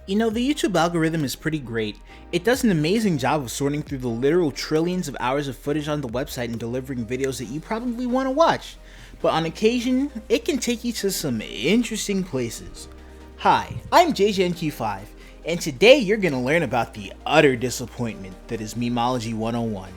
You know, the YouTube algorithm is pretty great. It does an amazing job of sorting through the literal trillions of hours of footage on the website and delivering videos that you probably want to watch. But on occasion, it can take you to some interesting places. Hi, I'm JJNQ5, and today you're going to learn about the utter disappointment that is Memology 101.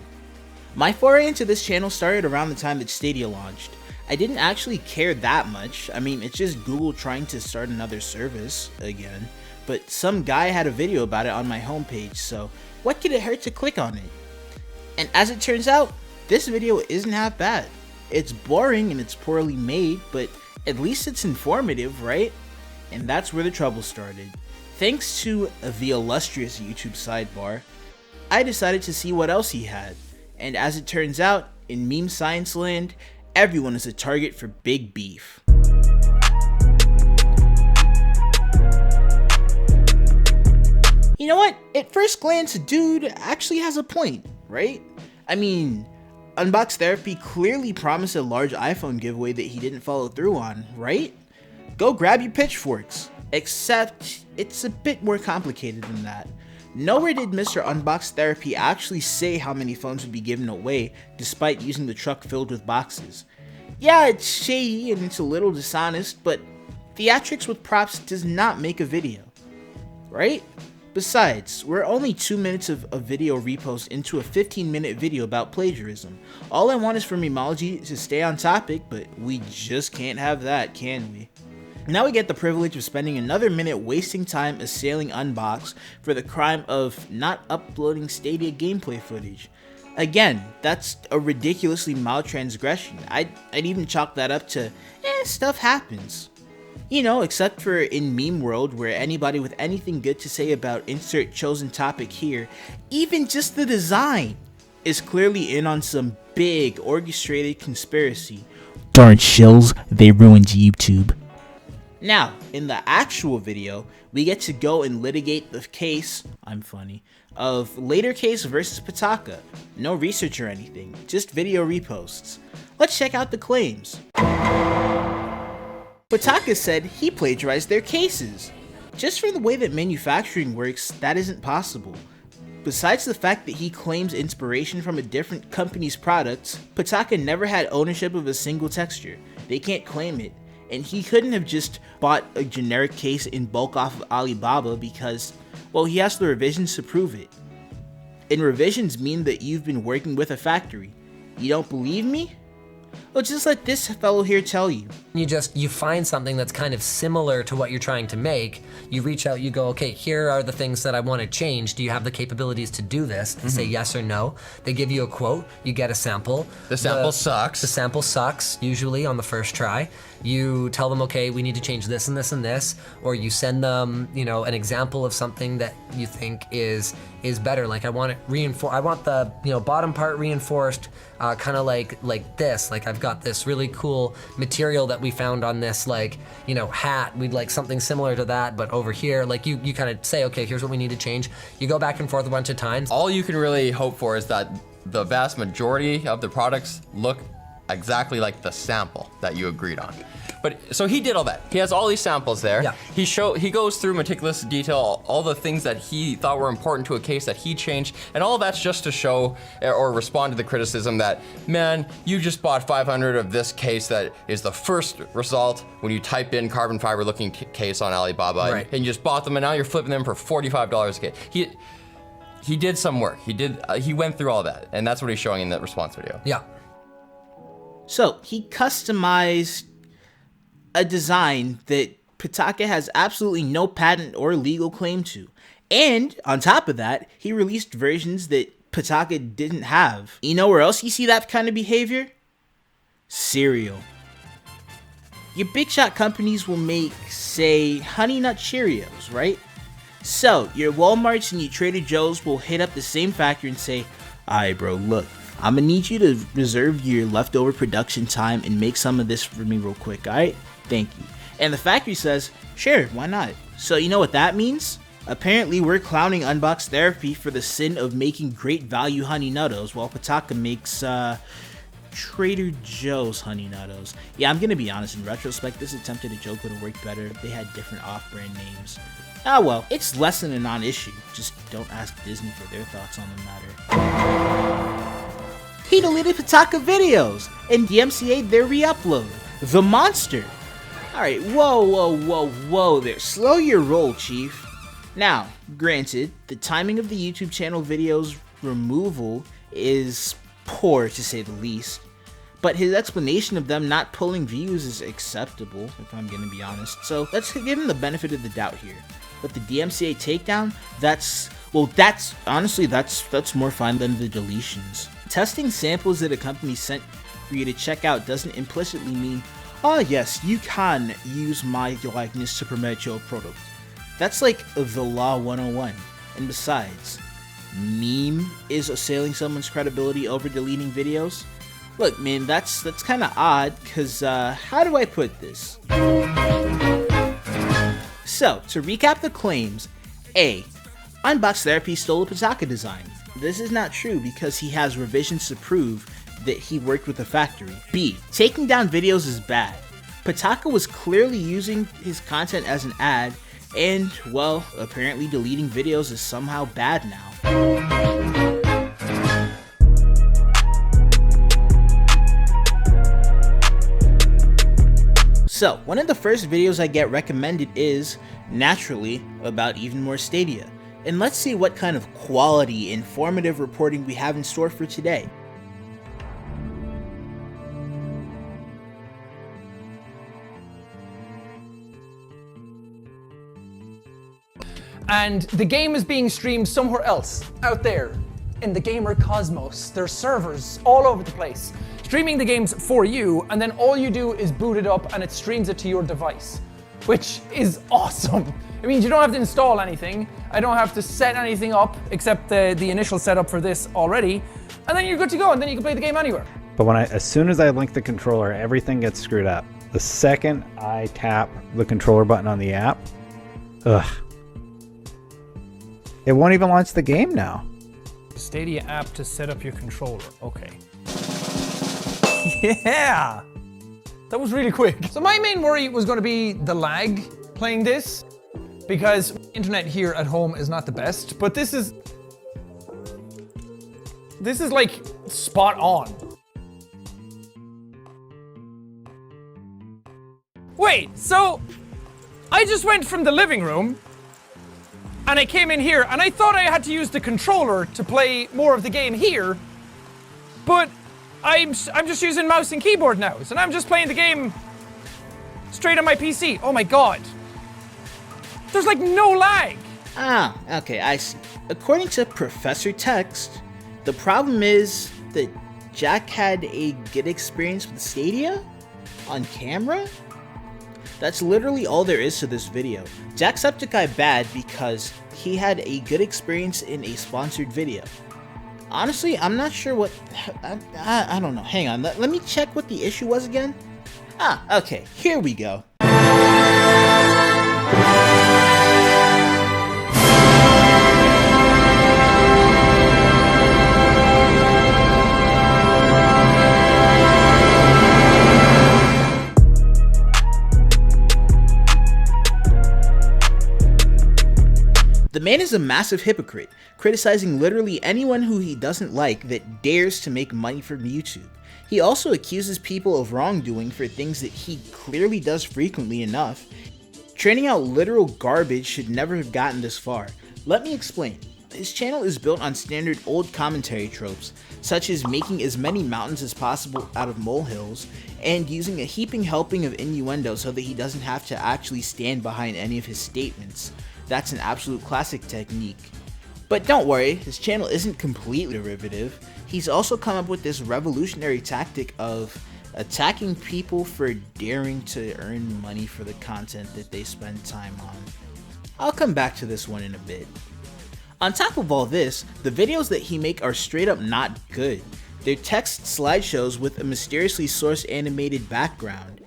My foray into this channel started around the time that Stadia launched. I didn't actually care that much. I mean, it's just Google trying to start another service again. But some guy had a video about it on my homepage, so what could it hurt to click on it? And as it turns out, this video isn't half bad. It's boring and it's poorly made, but at least it's informative, right? And that's where the trouble started. Thanks to the illustrious YouTube sidebar, I decided to see what else he had. And as it turns out, in meme science land, everyone is a target for big beef. You know what? At first glance, dude actually has a point, right? I mean, Unbox Therapy clearly promised a large iPhone giveaway that he didn't follow through on, right? Go grab your pitchforks. Except, it's a bit more complicated than that. Nowhere did Mr. Unbox Therapy actually say how many phones would be given away, despite using the truck filled with boxes. Yeah, it's shady and it's a little dishonest, but theatrics with props does not make a video, right? Besides, we're only 2 minutes of a video repost into a 15-minute video about plagiarism. All I want is for Memology to stay on topic, but we just can't have that, can we? Now we get the privilege of spending another minute wasting time assailing Unbox for the crime of not uploading Stadia gameplay footage. Again, that's a ridiculously mild transgression. I'd even chalk that up to, stuff happens. You know, except for in meme world where anybody with anything good to say about insert chosen topic here, even just the design, is clearly in on some big orchestrated conspiracy. Darn shills, they ruined YouTube. Now, in the actual video, we get to go and litigate the case, I'm funny, of Later Case versus Pitaka. No research or anything, just video reposts. Let's check out the claims. Pitaka said he plagiarized their cases. Just from the way that manufacturing works, that isn't possible. Besides the fact that he claims inspiration from a different company's products, Pitaka never had ownership of a single texture. They can't claim it. And he couldn't have just bought a generic case in bulk off of Alibaba because, well, he has the revisions to prove it. And revisions mean that you've been working with a factory. You don't believe me? Well, just let this fellow here tell you. You find something that's kind of similar to what you're trying to make. You reach out, you go, okay, here are the things that I want to change. Do you have the capabilities to do this? Say yes or no. They give you a quote, you get a sample. The sample sucks. The sample sucks, usually on the first try. You tell them, okay, we need to change this and this and this, or you send them, an example of something that you think is better. Like I want it reinforced. I want the bottom part reinforced, kind of like this. Like I've got this really cool material that we found on this hat. We'd like something similar to that, but over here, like you kind of say, okay, here's what we need to change. You go back and forth a bunch of times. All you can really hope for is that the vast majority of the products look exactly like the sample that you agreed on. But so he did all that. He has all these samples there. Yeah. He goes through meticulous detail all the things that he thought were important to a case that he changed, and all that's just to show or respond to the criticism that, man, you just bought 500 of this case that is the first result when you type in carbon fiber looking case on Alibaba, right. And you just bought them, and now you're flipping them for $45 a case. He did some work. He went through all that, and that's what he's showing in that response video. Yeah. So he customized a design that Pitaka has absolutely no patent or legal claim to. And on top of that, he released versions that Pitaka didn't have. You know where else you see that kind of behavior? Cereal. Your big shot companies will make, say, Honey Nut Cheerios, right? So your Walmarts and your Trader Joe's will hit up the same factory and say, alright bro, look, I'm gonna need you to reserve your leftover production time and make some of this for me real quick, alright? Thank you. And the factory says, sure, why not? So you know what that means? Apparently we're clowning Unbox Therapy for the sin of making great value Honey Nuttos while Pitaka makes Trader Joe's Honey Nuttos. Yeah, I'm gonna be honest, in retrospect, this attempt at a joke would have worked better if they had different off-brand names. Ah well, it's less than a non-issue. Just don't ask Disney for their thoughts on the matter. He deleted Pataka videos and DMCA'd their re-upload. The monster! Alright, whoa there. Slow your roll, Chief. Now, granted, the timing of the YouTube channel videos removal is poor to say the least, but his explanation of them not pulling views is acceptable, if I'm gonna be honest, so let's give him the benefit of the doubt here. But the DMCA takedown, that's more fun than the deletions. Testing samples that a company sent for you to check out doesn't implicitly mean, oh yes, you can use my likeness to promote your product. That's like the law 101. And besides, meme is assailing someone's credibility over deleting videos? Look, man, that's kind of odd, because how do I put this? So, to recap the claims, A. Unbox Therapy stole a Pataka design. This is not true because he has revisions to prove that he worked with the factory. B. Taking down videos is bad. Pataka was clearly using his content as an ad, and, well, apparently deleting videos is somehow bad now. So, one of the first videos I get recommended is, naturally, about Even More Stadia. And let's see what kind of quality, informative reporting we have in store for today. And the game is being streamed somewhere else, out there, in the gamer cosmos. There's servers all over the place, streaming the games for you, and then all you do is boot it up and it streams it to your device, which is awesome. It means you don't have to install anything, I don't have to set anything up, except the initial setup for this already, and then you're good to go, and then you can play the game anywhere. But as soon as I link the controller, everything gets screwed up. The second I tap the controller button on the app, it won't even launch the game now. Stadia app to set up your controller. Okay. Yeah! That was really quick. So my main worry was going to be the lag playing this, because internet here at home is not the best, but this is like spot on. Wait, so I just went from the living room and I came in here and I thought I had to use the controller to play more of the game here, but I'm just using mouse and keyboard now, so now I'm just playing the game straight on my PC. Oh my god. There's like no lag. Ah, okay, I see. According to Professor Text, the problem is that Jack had a good experience with Stadia on camera? That's literally all there is to this video. Jacksepticeye bad because he had a good experience in a sponsored video. Honestly, I'm not sure what... I don't know. Hang on. Let me check what the issue was again. Ah, okay. Here we go. The man is a massive hypocrite, criticizing literally anyone who he doesn't like that dares to make money from YouTube. He also accuses people of wrongdoing for things that he clearly does frequently enough. Training out literal garbage should never have gotten this far. Let me explain. His channel is built on standard old commentary tropes, such as making as many mountains as possible out of molehills, and using a heaping helping of innuendo so that he doesn't have to actually stand behind any of his statements. That's an absolute classic technique. But don't worry, his channel isn't completely derivative. He's also come up with this revolutionary tactic of attacking people for daring to earn money for the content that they spend time on. I'll come back to this one in a bit. On top of all this, the videos that he makes are straight up not good. They're text slideshows with a mysteriously sourced animated background.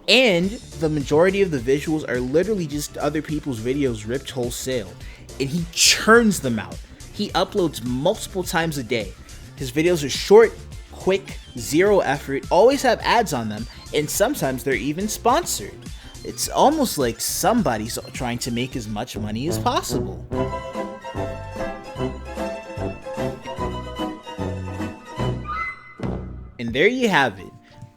And the majority of the visuals are literally just other people's videos ripped wholesale, and he churns them out. He uploads multiple times a day. His videos are short, quick, zero effort, always have ads on them, and sometimes they're even sponsored. It's almost like somebody's trying to make as much money as possible. And there you have it.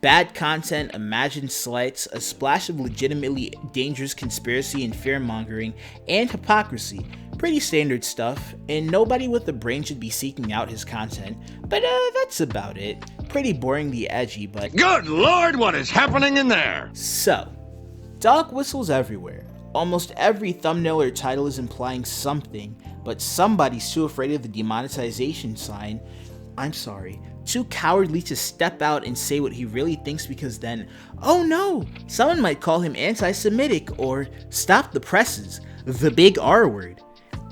Bad content, imagined slights, a splash of legitimately dangerous conspiracy and fear-mongering, and hypocrisy. Pretty standard stuff, and nobody with a brain should be seeking out his content, but that's about it. Pretty boringly edgy, but Good Lord, what is happening in there? So, dog whistles everywhere. Almost every thumbnail or title is implying something, but somebody's too afraid of the demonetization sign. I'm sorry, too cowardly to step out and say what he really thinks, because then, oh no, someone might call him anti-Semitic or stop the presses, the big R word.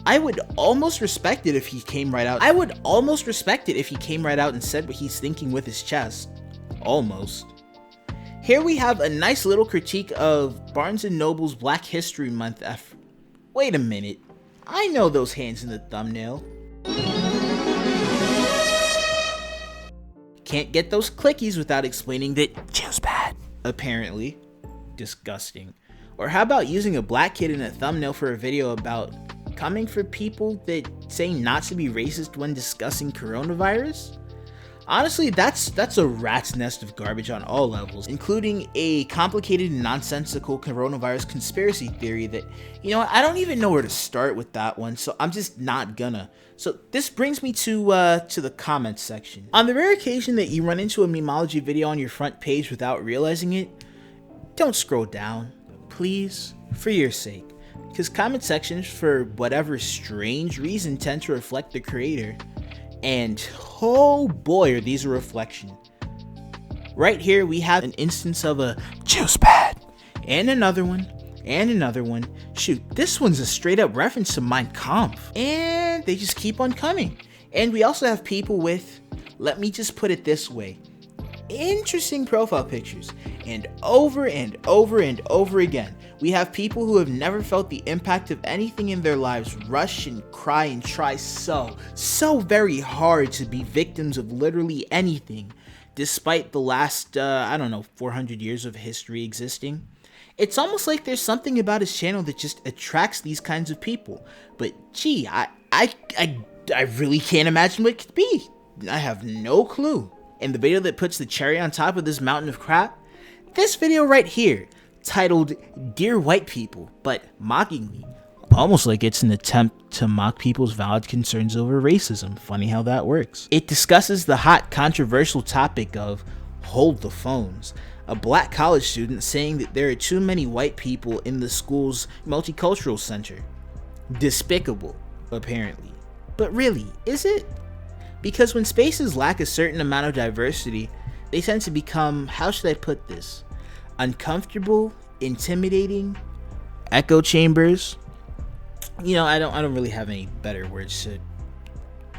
I would almost respect it if he came right out. And said what he's thinking with his chest. Almost. Here we have a nice little critique of Barnes & Noble's Black History Month effort. Wait a minute. I know those hands in the thumbnail. Can't get those clickies without explaining that Jill's bad. Apparently. Disgusting. Or how about using a black kid in a thumbnail for a video about coming for people that say not to be racist when discussing coronavirus? Honestly, that's a rat's nest of garbage on all levels, including a complicated and nonsensical coronavirus conspiracy theory that, you know, I don't even know where to start with that one, so I'm just not gonna. So this brings me to the comments section. On the rare occasion that you run into a Memology video on your front page without realizing it, don't scroll down, please, for your sake. Because comment sections, for whatever strange reason, tend to reflect the creator. And oh boy, are these a reflection. Right here we have an instance of a juice pad. And another one. And another one. Shoot, this one's a straight up reference to Mein Kampf. And they just keep on coming. And we also have people with, let me just put it this way, interesting profile pictures. And over and over and over again, we have people who have never felt the impact of anything in their lives rush and cry and try so very hard to be victims of literally anything, despite the last, 400 years of history existing. It's almost like there's something about his channel that just attracts these kinds of people. But gee, I really can't imagine what it could be. I have no clue. And the video that puts the cherry on top of this mountain of crap? This video right here, titled Dear White People, but mockingly. Almost like it's an attempt to mock people's valid concerns over racism. Funny how that works. It discusses the hot, controversial topic of hold the phones. A black college student saying that there are too many white people in the school's multicultural center. Despicable, apparently. But really, is it? Because when spaces lack a certain amount of diversity, they tend to become, how should I put this, uncomfortable, intimidating, echo chambers. You know, I don't really have any better words to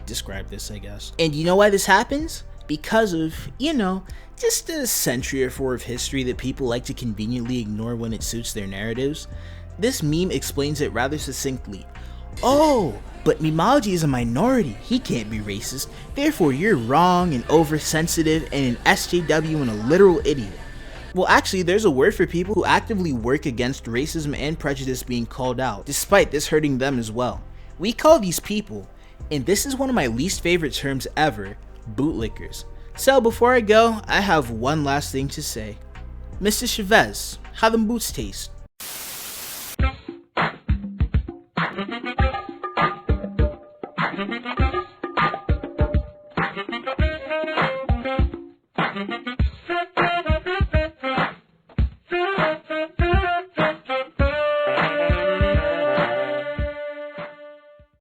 describe this, I guess. And you know why this happens? Because of, you know, just a century or four of history that people like to conveniently ignore when it suits their narratives. This meme explains it rather succinctly. Oh, but Memology is a minority. He can't be racist. Therefore, you're wrong and oversensitive and an SJW and a literal idiot. Well, actually, there's a word for people who actively work against racism and prejudice being called out, despite this hurting them as well. We call these people, and this is one of my least favorite terms ever, bootlickers. So before I go, I have one last thing to say. Mr. Chavez, how them boots taste?